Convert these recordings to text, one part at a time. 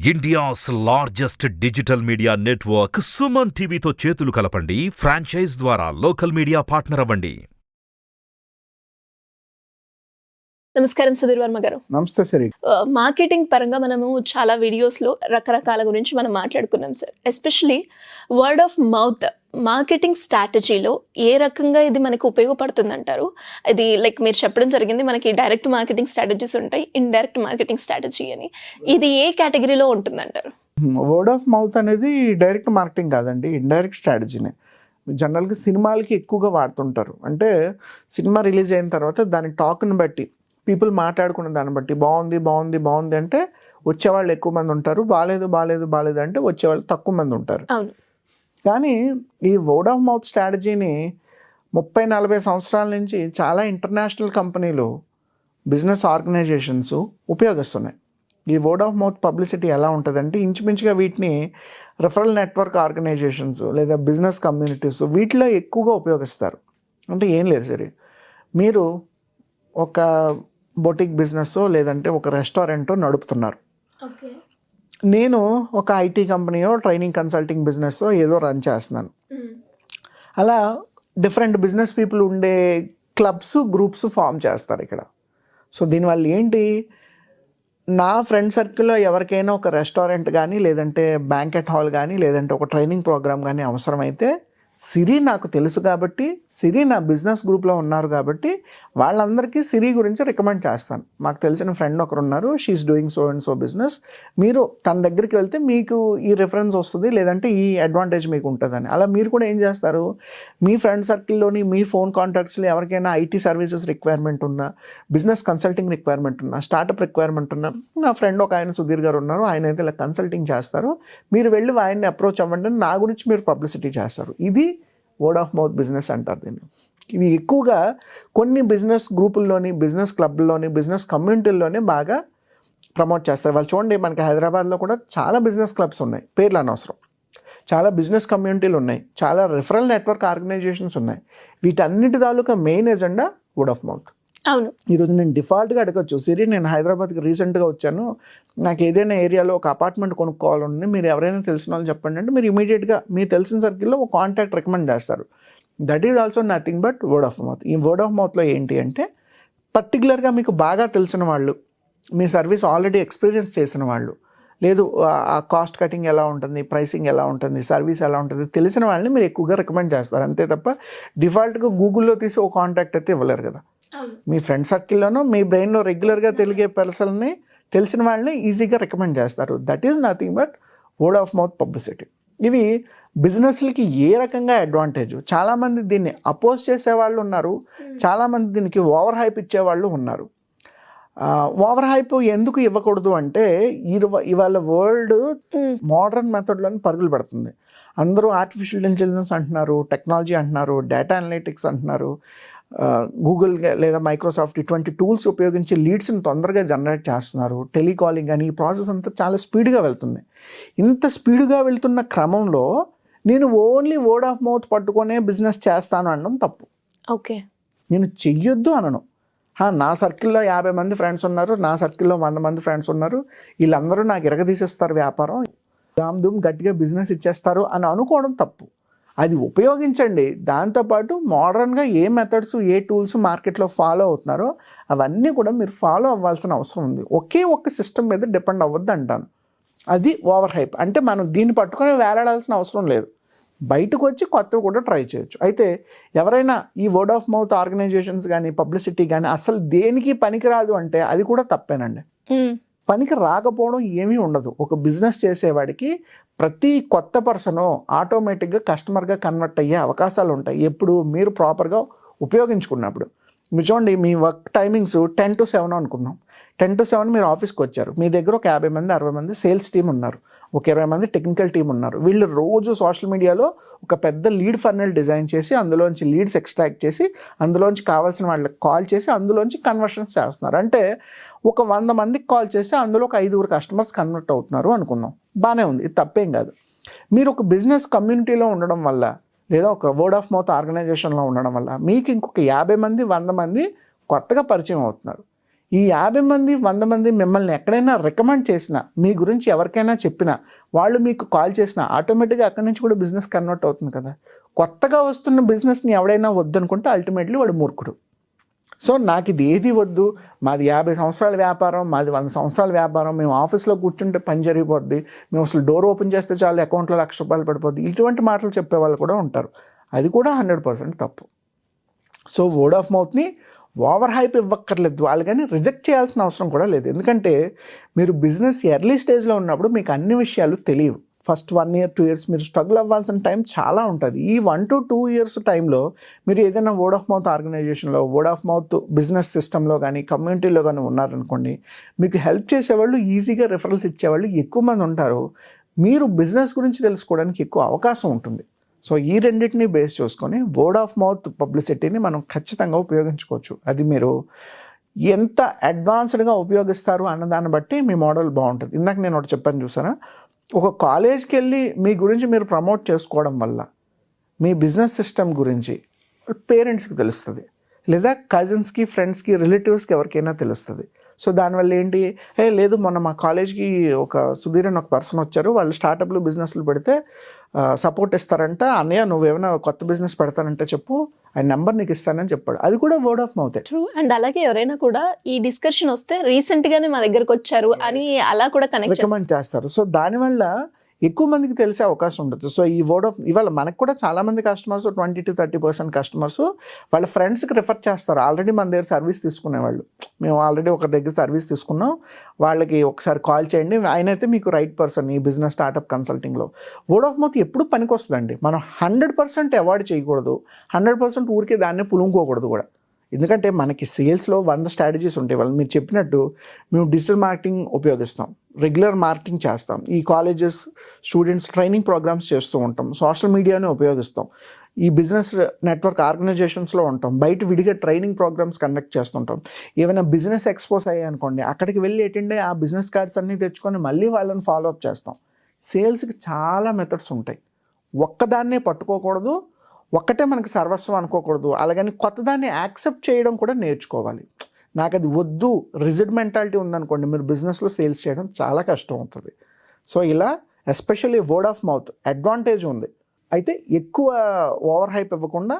India's largest digital media network Suman టీవీతో చేతులు కలపండి. ఫ్రాంచైజ్ ద్వారా లోకల్ మీడియా పార్ట్నర్ అవ్వండి. నమస్కారం సుధీర్ వర్మ గారు. నమస్తే సరే. మార్కెటింగ్ పరంగా మనము చాలా వీడియోస్లో రకరకాల గురించి మనం మాట్లాడుకున్నాం sir. Especially word of mouth marketing స్ట్రాటజీలో ఏ రకంగా ఇది మనకు ఉపయోగపడుతుంది అంటారు? ఇది లైక్ మీరు చెప్పడం జరిగింది, మనకి డైరెక్ట్ మార్కెటింగ్ స్ట్రాటజీస్ ఉంటాయి, ఇండైరెక్ట్ మార్కెటింగ్ స్ట్రాటజీ అని. ఇది ఏ కేటగిరీలో ఉంటుంది అంటారు? వర్డ్ ఆఫ్ మౌత్ అనేది డైరెక్ట్ మార్కెటింగ్ కాదండి, ఇండైరెక్ట్ స్ట్రాటజీనే. జనరల్గా సినిమాలకి ఎక్కువగా వాడుతుంటారు. అంటే సినిమా రిలీజ్ అయిన తర్వాత దాని టాక్ని బట్టి, పీపుల్ మాట్లాడుకున్న దాన్ని బట్టి బాగుంది బాగుంది బాగుంది అంటే వచ్చేవాళ్ళు ఎక్కువ మంది ఉంటారు, బాగాలేదు బాగాలేదు బాగాలేదు అంటే వచ్చేవాళ్ళు తక్కువ మంది ఉంటారు. కానీ ఈ వర్డ్ ఆఫ్ మౌత్ స్ట్రాటజీని 30-40 సంవత్సరాల నుంచి చాలా ఇంటర్నేషనల్ కంపెనీలు, బిజినెస్ ఆర్గనైజేషన్స్ ఉపయోగిస్తున్నాయి. ఈ వర్డ్ ఆఫ్ మౌత్ పబ్లిసిటీ ఎలా ఉంటుందంటే ఇంచుమించుగా వీటిని రెఫరల్ నెట్వర్క్ ఆర్గనైజేషన్స్ లేదా బిజినెస్ కమ్యూనిటీస్ వీటిలో ఎక్కువగా ఉపయోగిస్తారు. అంటే ఏం లేదు సరే, మీరు ఒక బొటిక్ బిజినెస్ లేదంటే ఒక రెస్టారెంటో నడుపుతున్నారు. నేను ఒక ఐటీ కంపెనీయో ట్రైనింగ్ కన్సల్టింగ్ బిజినెస్ ఏదో రన్ చేస్తున్నాను. అలా డిఫరెంట్ బిజినెస్ పీపుల్ ఉండే క్లబ్స్, గ్రూప్స్ ఫామ్ చేస్తారు ఇక్కడ. సో దీనివల్ల ఏంటి, నా ఫ్రెండ్ సర్కిల్లో ఎవరికైనా ఒక రెస్టారెంట్ కానీ లేదంటే బ్యాంకెట్ హాల్ కానీ లేదంటే ఒక ట్రైనింగ్ ప్రోగ్రామ్ కానీ అవసరమైతే సిరి నాకు తెలుసు కాబట్టి, సిరి నా బిజినెస్ గ్రూప్లో ఉన్నారు కాబట్టి వాళ్ళందరికీ సిరి గురించి రికమెండ్ చేస్తాను. మాకు తెలిసిన ఫ్రెండ్ ఒకరు ఉన్నారు, she's doing so and so business, మీరు తన దగ్గరికి వెళ్తే మీకు ఈ రిఫరెన్స్ వస్తుంది లేదంటే ఈ అడ్వాంటేజ్ మీకు ఉంటుందని. అలా మీరు కూడా ఏం చేస్తారు, మీ ఫ్రెండ్ సర్కిల్లోని మీ ఫోన్ కాంటాక్ట్స్లో ఎవరికైనా ఐటీ సర్వీసెస్ రిక్వైర్మెంట్ ఉన్నా, బిజినెస్ కన్సల్టింగ్ రిక్వైర్మెంట్ ఉన్నా, స్టార్టప్ రిక్వైర్మెంట్ ఉన్నా, నా ఫ్రెండ్ ఒక ఆయన సుధీర్ గారు ఉన్నారు, ఆయన అయితే ఇలా కన్సల్టింగ్ చేస్తారు, మీరు వెళ్ళి ఆయన్ని అప్రోచ్ అవ్వండి, నా గురించి మీరు పబ్లిసిటీ చేస్తారు. ఇది వర్డ్ ఆఫ్ మౌత్ బిజినెస్ అంటారు దీన్ని. ఇవి ఎక్కువగా కొన్ని బిజినెస్ గ్రూపుల్లోని, బిజినెస్ క్లబ్లోని, బిజినెస్ కమ్యూనిటీల్లోనే బాగా ప్రమోట్ చేస్తారు. వాళ్ళు చూడండి, మనకి హైదరాబాద్లో కూడా చాలా బిజినెస్ క్లబ్స్ ఉన్నాయి, పేర్లు అనవసరం, చాలా బిజినెస్ కమ్యూనిటీలు ఉన్నాయి, చాలా రిఫరల్ నెట్వర్క్ ఆర్గనైజేషన్స్ ఉన్నాయి. వీటన్నిటి తాలూకా main agenda word of mouth. అవును. ఈరోజు నేను డిఫాల్ట్గా అడగచ్చు, సిరి నేను హైదరాబాద్కి రీసెంట్గా వచ్చాను, నాకు ఏదైనా ఏరియాలో ఒక అపార్ట్మెంట్ కొనుక్కోవాలని, మీరు ఎవరైనా తెలిసిన వాళ్ళు చెప్పండి అంటే మీరు ఇమీడియట్గా మీ తెలిసిన సర్కిల్లో ఒక కాంటాక్ట్ రికమెండ్ చేస్తారు. That is also nothing but word of mouth. ఈ వర్డ్ ఆఫ్ మౌత్లో ఏంటి అంటే పర్టికులర్గా మీకు బాగా తెలిసిన వాళ్ళు, మీ సర్వీస్ ఆల్రెడీ ఎక్స్పీరియన్స్ చేసిన వాళ్ళు, లేదు ఆ కాస్ట్ కటింగ్ ఎలా ఉంటుంది, ప్రైసింగ్ ఎలా ఉంటుంది, సర్వీస్ ఎలా ఉంటుంది తెలిసిన వాళ్ళని మీరు ఎక్కువగా రికమెండ్ చేస్తారు. అంతే తప్ప డిఫాల్ట్గా గూగుల్లో తీసి ఒక కాంటాక్ట్ అయితే ఇవ్వలేరు కదా. మీ ఫ్రెండ్ సర్కిల్లోనూ మీ బ్రెయిన్లో రెగ్యులర్గా తెలిగే పర్సన్ని, తెలిసిన వాళ్ళని ఈజీగా రికమెండ్ చేస్తారు. That is nothing but word of mouth publicity. ఇవి బిజినెస్లకి ఏ రకంగా అడ్వాంటేజ్, చాలామంది దీన్ని అపోజ్ చేసేవాళ్ళు ఉన్నారు, చాలామంది దీనికి ఓవర్ హైప్ ఇచ్చేవాళ్ళు ఉన్నారు. ఓవర్ హైప్ ఎందుకు ఇవ్వకూడదు అంటే ఇవాళ వరల్డ్ మోడర్న్ మెథడ్లోని పరుగులు పెడుతుంది. అందరూ ఆర్టిఫిషియల్ ఇంటెలిజెన్స్ అంటున్నారు, టెక్నాలజీ అంటున్నారు, డేటా అనలిటిక్స్ అంటున్నారు, గూగుల్ లేదా మైక్రోసాఫ్ట్ ఇటువంటి టూల్స్ ఉపయోగించి లీడ్స్ని తొందరగా జనరేట్ చేస్తున్నారు, టెలికాలింగ్ అని. ఈ ప్రాసెస్ అంతా చాలా స్పీడ్గా వెళ్తుంది. ఇంత స్పీడ్గా వెళ్తున్న క్రమంలో నేను ఓన్లీ వర్డ్ ఆఫ్ మౌత్ పట్టుకొనే బిజినెస్ చేస్తాను అనడం తప్పు. ఓకే, నేను చెయ్యొద్దు అనను. నా సర్కిల్లో 50 మంది ఫ్రెండ్స్ ఉన్నారు, నా సర్కిల్లో 100 మంది ఫ్రెండ్స్ ఉన్నారు, వీళ్ళందరూ నాకు ఎరగదీసేస్తారు వ్యాపారం, దామ్ దుమ్ గట్టిగా బిజినెస్ ఇచ్చేస్తారు అని అనుకోవడం తప్పు. అది ఉపయోగించండి, దాంతోపాటు మోడర్న్గా ఏ మెథడ్స్, ఏ టూల్స్ మార్కెట్లో ఫాలో అవుతున్నారో అవన్నీ కూడా మీరు ఫాలో అవ్వాల్సిన అవసరం ఉంది. ఒకే ఒక్క సిస్టమ్ మీద డిపెండ్ అవ్వద్దు అంటాను. అది ఓవర్ హైప్. అంటే మనం దీన్ని పట్టుకొని వేలాడాల్సిన అవసరం లేదు, బయటకు వచ్చి కొత్తవి కూడా ట్రై చేయొచ్చు. అయితే ఎవరైనా ఈ వర్డ్ ఆఫ్ మౌత్ ఆర్గనైజేషన్స్ కానీ పబ్లిసిటీ కానీ అసలు దేనికి పనికిరాదు అంటే అది కూడా తప్పేనండి. పనికి రాకపోవడం ఏమీ ఉండదు. ఒక బిజినెస్ చేసేవాడికి ప్రతి కొత్త పర్సను ఆటోమేటిక్గా కస్టమర్గా కన్వర్ట్ అయ్యే అవకాశాలు ఉంటాయి ఎప్పుడు మీరు ప్రాపర్గా ఉపయోగించుకున్నప్పుడు. మీరు చూడండి, మీ వర్క్ టైమింగ్స్ 10 to 7 అనుకుందాం. 10 to 7 మీరు ఆఫీస్కి వచ్చారు, మీ దగ్గర ఒక 50 మంది 60 మంది సేల్స్ టీం ఉన్నారు, ఒక 20 మంది టెక్నికల్ టీం ఉన్నారు. వీళ్ళు రోజు సోషల్ మీడియాలో ఒక పెద్ద లీడ్ ఫర్నల్ డిజైన్ చేసి అందులోంచి లీడ్స్ ఎక్స్ట్రాక్ట్ చేసి అందులోంచి కావాల్సిన వాళ్ళకి కాల్ చేసి అందులోంచి కన్వర్షన్స్ చేస్తున్నారు. అంటే ఒక 100 మందికి కాల్ చేస్తే అందులో ఒక 5 కస్టమర్స్ కన్వర్ట్ అవుతున్నారు అనుకుందాం. బాగానే ఉంది, ఇది తప్పేం కాదు. మీరు ఒక బిజినెస్ కమ్యూనిటీలో ఉండడం వల్ల లేదా ఒక వర్డ్ ఆఫ్ మౌత్ ఆర్గనైజేషన్లో ఉండడం వల్ల మీకు ఇంకొక 50 మంది 100 మంది కొత్తగా పరిచయం అవుతున్నారు. ఈ 50 మంది 100 మంది మిమ్మల్ని ఎక్కడైనా రికమెండ్ చేసినా, మీ గురించి ఎవరికైనా చెప్పినా, వాళ్ళు మీకు కాల్ చేసినా ఆటోమేటిక్గా అక్కడి నుంచి కూడా బిజినెస్ కన్వర్ట్ అవుతుంది కదా. కొత్తగా వస్తున్న బిజినెస్ని ఎవడైనా వద్దనుకుంటే అల్టిమేట్లీ వాడు మూర్ఖుడు. సో నాకు ఇది ఏది వద్దు, మాది 50 సంవత్సరాల వ్యాపారం, మాది 100 సంవత్సరాల వ్యాపారం, మేము ఆఫీస్లో కూర్చుంటే పని జరిగిపోద్ది, మేము అసలు డోర్ ఓపెన్ చేస్తే చాలు అకౌంట్లో ₹1,00,000 పడిపోద్ది, ఇటువంటి మాటలు చెప్పే వాళ్ళు కూడా ఉంటారు. అది కూడా 100% తప్పు. సో వర్డ్ ఆఫ్ మౌత్ని ఓవర్ హైప్ ఇవ్వక్కర్లేదు వాళ్ళు, కానీ రిజెక్ట్ చేయాల్సిన అవసరం కూడా లేదు. ఎందుకంటే మీరు బిజినెస్ ఎర్లీ స్టేజ్లో ఉన్నప్పుడు మీకు అన్ని విషయాలు తెలియవు. ఫస్ట్ 1 year 2 years మీరు స్ట్రగుల్ అవ్వాల్సిన టైం చాలా ఉంటుంది. ఈ 1 to 2 years టైంలో మీరు ఏదైనా వర్డ్ ఆఫ్ మౌత్ ఆర్గనైజేషన్లో, వర్డ్ ఆఫ్ మౌత్ బిజినెస్ సిస్టంలో కానీ కమ్యూనిటీలో కానీ ఉన్నారనుకోండి, మీకు హెల్ప్ చేసేవాళ్ళు, ఈజీగా రిఫరల్స్ ఇచ్చేవాళ్ళు ఎక్కువ మంది ఉంటారు. మీరు బిజినెస్ గురించి తెలుసుకోవడానికి ఎక్కువ అవకాశం ఉంటుంది. సో ఈ రెండింటిని బేస్ చేసుకొని వర్డ్ ఆఫ్ మౌత్ పబ్లిసిటీని మనం ఖచ్చితంగా ఉపయోగించుకోవచ్చు. అది మీరు ఎంత అడ్వాన్స్డ్గా ఉపయోగిస్తారు అన్నదాన్ని బట్టి మీ మోడల్ బాగుంటుంది. ఇందాక నేను ఒకటి చెప్పాను చూసారా, ఒక కాలేజ్కి వెళ్ళి మీ గురించి మీరు ప్రమోట్ చేసుకోవడం వల్ల మీ బిజినెస్ సిస్టమ్ గురించి పేరెంట్స్కి తెలుస్తుంది, లేదా కజిన్స్కి, ఫ్రెండ్స్కి, రిలేటివ్స్కి ఎవరికైనా తెలుస్తుంది. సో దానివల్ల ఏంటి, లేదు మొన్న మా కాలేజ్కి ఒక సుధీర్ అని ఒక పర్సన్ వచ్చారు, వాళ్ళు స్టార్టప్లు బిజినెస్లు పెడితే సపోర్ట్ ఇస్తారంట, అన్నయ్య నువ్వేమైనా కొత్త బిజినెస్ పెడతానంటే చెప్పు, ఆయన నెంబర్ నీకు ఇస్తానని చెప్పాడు. అది కూడా word of mouth. True. And అలాగే ఎవరైనా కూడా ఈ డిస్కషన్ వస్తే రీసెంట్గానే మా దగ్గరకు వచ్చారు అని అలా కూడా కనెక్ట్ రికమెండ్ చేస్తారు. సో దానివల్ల ఎక్కువ మందికి తెలిసే అవకాశం ఉండదు. సో ఈ వర్డ్ ఆఫ్, ఇవాళ మనకు కూడా చాలామంది కస్టమర్స్ 20 to 30% కస్టమర్స్ వాళ్ళ ఫ్రెండ్స్కి రిఫర్ చేస్తారు. ఆల్రెడీ మన దగ్గర సర్వీస్ తీసుకునేవాళ్ళు, మేము ఆల్రెడీ ఒక దగ్గర సర్వీస్ తీసుకున్నాం, వాళ్ళకి ఒకసారి కాల్ చేయండి, ఆయన అయితే మీకు రైట్ పర్సన్ ఈ బిజినెస్ స్టార్టప్ కన్సల్టింగ్లో. వర్డ్ ఆఫ్ మౌత్ ఎప్పుడు పనికి వస్తుందండి. మనం 100% అవాయిడ్ చేయకూడదు, 100% ఊరికే దాన్ని పులుముకోకూడదు కూడా. ఎందుకంటే మనకి సేల్స్లో 100 స్ట్రాటజీస్ ఉంటాయి. వాళ్ళు మీరు చెప్పినట్టు మేము డిజిటల్ మార్కెటింగ్ ఉపయోగిస్తాం, రెగ్యులర్ మార్కెటింగ్ చేస్తాం, ఈ కాలేజెస్ స్టూడెంట్స్ ట్రైనింగ్ ప్రోగ్రామ్స్ చేస్తూ ఉంటాం, సోషల్ మీడియాని ఉపయోగిస్తాం, ఈ బిజినెస్ నెట్వర్క్ ఆర్గనైజేషన్స్లో ఉంటాం, బయట విడిగా ట్రైనింగ్ ప్రోగ్రామ్స్ కండక్ట్ చేస్తుంటాం. ఏమైనా బిజినెస్ ఎక్స్పోజ్ అయ్యాయి అనుకోండి, అక్కడికి వెళ్ళి అటెండ్ అయ్యి ఆ బిజినెస్ కార్డ్స్ అన్నీ తెచ్చుకొని మళ్ళీ వాళ్ళని ఫాలో అప్ చేస్తాం. సేల్స్కి చాలా మెథడ్స్ ఉంటాయి, ఒక్కదాన్నే పట్టుకోకూడదు, ఒక్కటే మనకి సర్వస్వం అనుకోకూడదు. అలాగని కొత్తదాన్ని యాక్సెప్ట్ చేయడం కూడా నేర్చుకోవాలి. నాకు అది వద్దు, రిజిడ్ మెంటాలిటీ ఉందనుకోండి, మీరు బిజినెస్లో సేల్స్ చేయడం చాలా కష్టం అవుతుంది. సో ఇలా especially word of mouth advantage ఉంది. అయితే ఎక్కువ ఓవర్ హైప్ ఇవ్వకుండా,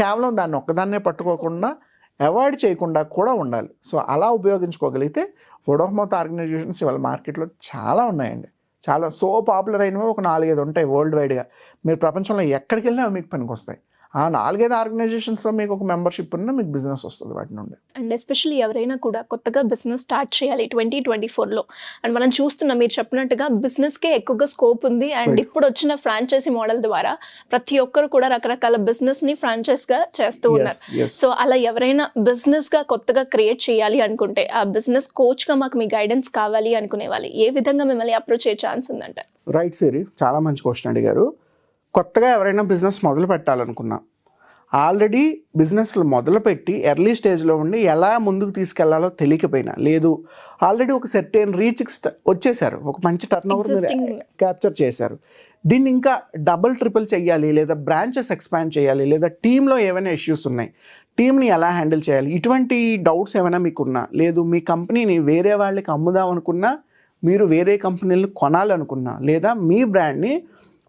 కేవలం దాన్ని ఒక్కదాన్నే పట్టుకోకుండా, అవాయిడ్ చేయకుండా కూడా ఉండాలి. సో అలా ఉపయోగించుకోగలిగితే వర్డ్ ఆఫ్ మౌత్ ఆర్గనైజేషన్స్ ఇవాళ మార్కెట్లో చాలా ఉన్నాయండి. చాలా పాపులర్ అయినవి ఒక 4-5 ఉంటాయి వరల్డ్ వైడ్గా. మీరు ప్రపంచంలో ఎక్కడికి వెళ్ళినా అవి మీకు పనికి వస్తాయి. ఆ 4-5 ఆర్గనైజేషన్స్లో మీకు ఒక మెంబర్షిప్ ఉన్నా మీకు బిజినెస్ వస్తుంది వాటి నుండి. అండ్ ఎస్పెషల్లీ ఎవరైనా కూడా కొత్తగా బిజినెస్ స్టార్ట్ చేయాలి 2024లో, అండ్ మనం చూస్తున్నాం మీరు చెప్పినట్టుగా బిజినెస్కే ఎక్కువగా స్కోప్ ఉంది. అండ్ ఇప్పుడు వచ్చిన ఫ్రాంచైజీ మోడల్ ద్వారా ప్రతి ఒక్కరు కూడా రకరకాల బిజినెస్ని ఫ్రాంచైజ్గా చేస్తూ ఉన్నారు. సో అలా ఎవరైనా బిజినెస్గా కొత్తగా క్రియేట్ చేయాలి అనుకుంటే, ఆ బిజినెస్ కోచ్గా మాకు మీ గైడెన్స్ కావాలి అనుకునే వాళ్ళు ఏ విధంగా మిమ్మల్ని అప్రోచ్ అయ్యే ఛాన్స్ ఉందంట? రైట్ సిరి, చాలా మంచి క్వశ్చన్ అడిగారు. కొత్తగా ఎవరైనా బిజినెస్ మొదలు పెట్టాలనుకున్నా, ఆల్రెడీ బిజినెస్లు మొదలుపెట్టి ఎర్లీ స్టేజ్లో ఉండి ఎలా ముందుకు తీసుకెళ్లాలో తెలియకపోయినా, లేదు ఆల్రెడీ ఒక సర్టెన్ రీచ్కి వచ్చేసారు, ఒక మంచి టర్న్ ఓవర్ మీరు క్యాప్చర్ చేశారు, దీన్ని ఇంకా డబుల్ ట్రిపుల్ చేయాలి, లేదా బ్రాంచెస్ ఎక్స్పాండ్ చేయాలి, లేదా టీంలో ఏమైనా ఇష్యూస్ ఉన్నాయి, టీంని ఎలా హ్యాండిల్ చేయాలి, ఇటువంటి డౌట్స్ ఏమైనా మీకున్నా, లేదు మీ కంపెనీని వేరే వాళ్ళకి అమ్ముదాం అనుకున్నా, మీరు వేరే కంపెనీలు కొనాలనుకున్నా, లేదా మీ బ్రాండ్ని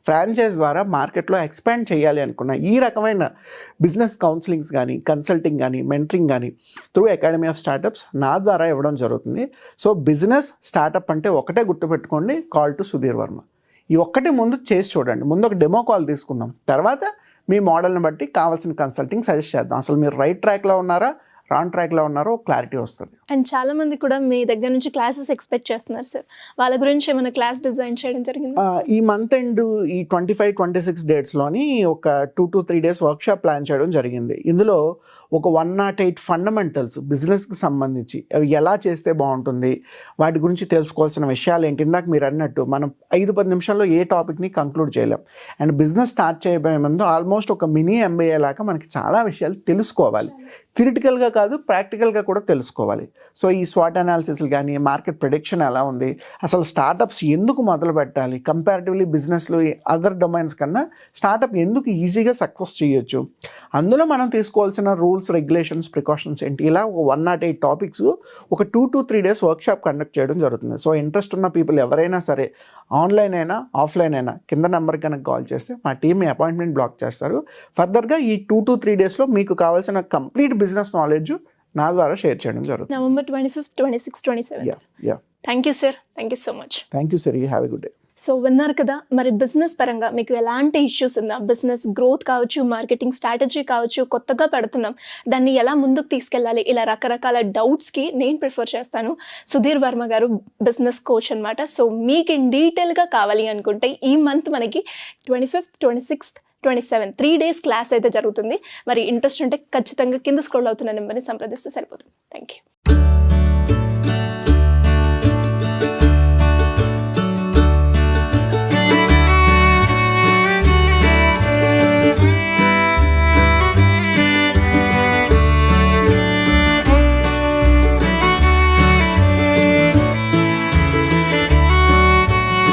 ఫ్రాంచైజ్ ద్వారా మార్కెట్లో ఎక్స్పాండ్ చేయాలి అనుకున్న, ఈ రకమైన బిజినెస్ కౌన్సిలింగ్స్ కానీ, కన్సల్టింగ్ కానీ, మెంటరింగ్ కానీ త్రూ అకాడమీ ఆఫ్ స్టార్టప్స్ నా ద్వారా ఇవ్వడం జరుగుతుంది. సో బిజినెస్ స్టార్టప్ అంటే ఒకటే గుర్తుపెట్టుకోండి, కాల్ టు సుధీర్ వర్మ. ఈ ఒక్కటి ముందు చేసి చూడండి, ముందు ఒక డెమో కాల్ తీసుకుందాం, తర్వాత మీ మోడల్ని బట్టి కావాల్సిన కన్సల్టింగ్ సజెస్ట్ చేద్దాం. అసలు మీరు రైట్ ట్రాక్లో ఉన్నారా, రాంగ్ ట్రాక్లో ఉన్నారో క్లారిటీ వస్తుంది. అండ్ చాలా మంది కూడా మీ దగ్గర నుంచి క్లాసెస్ ఎక్స్పెక్ట్ చేస్తున్నారు సార్, వాళ్ళ గురించి ఏమైనా క్లాస్ డిజైన్ చేయడం జరిగింది? ఈ మంత్ ఎండ్ ఈ 25-26 డేట్స్లోని ఒక 2 to 3 days వర్క్షాప్ ప్లాన్ చేయడం జరిగింది. ఇందులో ఒక 108 ఫండమెంటల్స్ బిజినెస్కి సంబంధించి అవి ఎలా చేస్తే బాగుంటుంది, వాటి గురించి తెలుసుకోవాల్సిన విషయాలు ఏంటి. ఇందాక మీరు అన్నట్టు మనం 5-10 నిమిషాల్లో ఏ టాపిక్ని కంక్లూడ్ చేయలేం. అండ్ బిజినెస్ స్టార్ట్ చేయబోయే ముందు ఆల్మోస్ట్ ఒక మినీ MBA లాగా మనకి చాలా విషయాలు తెలుసుకోవాలి. థిరిటికల్గా కాదు ప్రాక్టికల్గా కూడా తెలుసుకోవాలి. సో ఈ స్వాట్ అనాలిసిస్లు కానీ, మార్కెట్ ప్రిడిక్షన్ ఎలా ఉంది, అసలు స్టార్టప్స్ ఎందుకు మొదలు పెట్టాలి, కంపారిటివ్లీ బిజినెస్లో అదర్ డొమైన్స్ కన్నా స్టార్టప్ ఎందుకు ఈజీగా సక్సెస్ చేయొచ్చు, అందులో మనం తీసుకోవాల్సిన రూల్స్, రెగ్యులేషన్స్, ప్రికాషన్స్ ఏంటి, ఇలా ఒక 108 టాపిక్స్ ఒక 2 to 3 days వర్క్షాప్ కండక్ట్ చేయడం జరుగుతుంది. సో ఇంట్రెస్ట్ ఉన్న పీపుల్ ఎవరైనా సరే, ఆన్లైన్ అయినా ఆఫ్లైన్ అయినా, కింద నెంబర్ కనుక కాల్ చేస్తే మా టీం మీ అపాయింట్మెంట్ బ్లాక్ చేస్తారు. ఫర్దర్గా ఈ 2 to 3 daysలో మీకు కావాల్సిన కంప్లీట్ బిజినెస్ నాలెడ్జ్ నా ద్వారా షేర్ చేయడం జరుగుతుంది. November 25th, 26th, 27th. Yeah thank you sir, thank you so much. Thank you sir, you have a good day. So విన్నారు కదా, మరి బిజినెస్ పరంగా మీకు ఎలాంటి ఇష్యూస్ ఉందా, బిజినెస్ గ్రోత్ కావచ్చు, మార్కెటింగ్ స్ట్రాటజీ కావచ్చు, కొత్తగా పెడుతున్నాం దాన్ని ఎలా ముందుకు తీసుకెళ్ళాలి, ఇలా రకరకాల డౌట్స్కి నేను ప్రిఫర్ చేస్తాను. సుధీర్ వర్మ గారు బిజినెస్ కోచ్ అనమాట. సో మీకు ఇన్ డీటెయిల్గా కావాలి అనుకుంటే ఈ మంత్ మనకి 25th, 26th, 27th 3 days class అయితే జరుగుతుంది. మరి ఇంట్రెస్ట్ ఉంటే ఖచ్చితంగా కింద స్క్రోల్ అవుతున్న నెంబర్ని సంప్రదిస్తే సరిపోతుంది. Thank you.